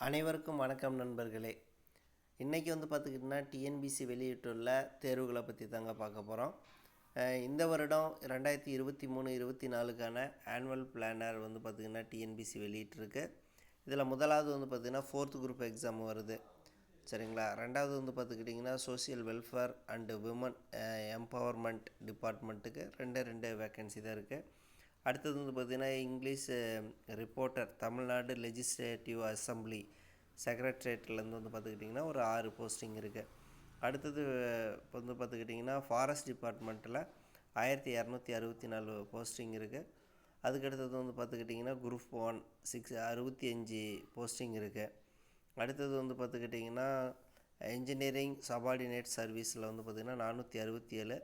அனைவருக்கும் வணக்கம் நண்பர்களே. இன்றைக்கி பார்த்துக்கிட்டிங்கன்னா டிஎன்பிசி வெளியிட்டுள்ள தேர்வுகளை பற்றி தாங்க பார்க்க போகிறோம். இந்த வருடம் 2023-24க்கான ஆனுவல் பிளானர் பார்த்திங்கன்னா டிஎன்பிசி வெளியிட்டிருக்கு. இதில் முதலாவது பார்த்திங்கன்னா 4th குரூப் எக்ஸாம் வருது, சரிங்களா. ரெண்டாவது பார்த்துக்கிட்டிங்கன்னா social welfare and women empowerment டிபார்ட்மெண்ட்டுக்கு ரெண்டு வேக்கன்சி தான் இருக்குது. அடுத்தது பார்த்திங்கன்னா English reporter Tamil Nadu legislative assembly செக்ரட்டரியேட்லேருந்து பார்த்துக்கிட்டிங்கன்னா ஒரு 6 போஸ்டிங் இருக்குது. அடுத்தது பார்த்துக்கிட்டிங்கன்னா ஃபாரஸ்ட் டிபார்ட்மெண்ட்டில் 1264 போஸ்டிங் இருக்குது. அதுக்கடுத்தது பார்த்துக்கிட்டிங்கன்னா குரூப் 1 65 போஸ்டிங் இருக்குது. அடுத்தது பார்த்துக்கிட்டிங்கன்னா இன்ஜினியரிங் சபார்டினேட் சர்வீஸில் பார்த்திங்கன்னா 467.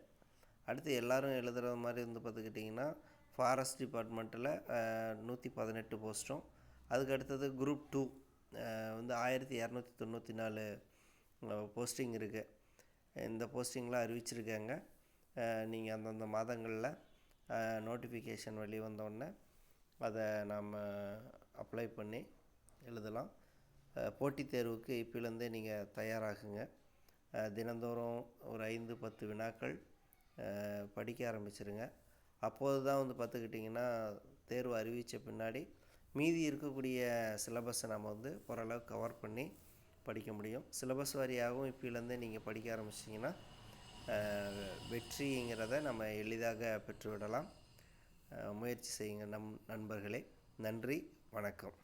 அடுத்து எல்லோரும் எழுதுகிற மாதிரி பார்த்துக்கிட்டிங்கன்னா ஃபாரஸ்ட் டிபார்ட்மெண்ட்டில் 118 போஸ்ட்டும். அதுக்கடுத்தது குரூப் 2 1294 போஸ்டிங் இருக்குது. இந்த போஸ்டிங்லாம் அறிவிச்சிருக்காங்க. நீங்கள் அந்தந்த மாதங்களில் நோட்டிஃபிகேஷன் வந்தோடனே அதை நாம் அப்ளை பண்ணி எழுதலாம். போட்டித் தேர்வுக்கு இப்போலேருந்தே நீங்கள் தயாராகுங்க. தினந்தோறும் ஒரு 5-10 வினாக்கள் படிக்க ஆரம்பிச்சிருங்க. அப்போது தான் பார்த்துக்கிட்டிங்கன்னா தேர்வு அறிவித்த பின்னாடி மீதி இருக்கக்கூடிய சிலபஸை நம்ம ஓரளவு கவர் பண்ணி படிக்க முடியும். சிலபஸ் வாரியாகவும் இப்போலேருந்தே நீங்கள் படிக்க ஆரம்பிச்சிங்கன்னா வெற்றிங்கிறத நம்ம எளிதாக பெற்றுவிடலாம். முயற்சி செய்யுங்க நண்பர்களே. நன்றி, வணக்கம்.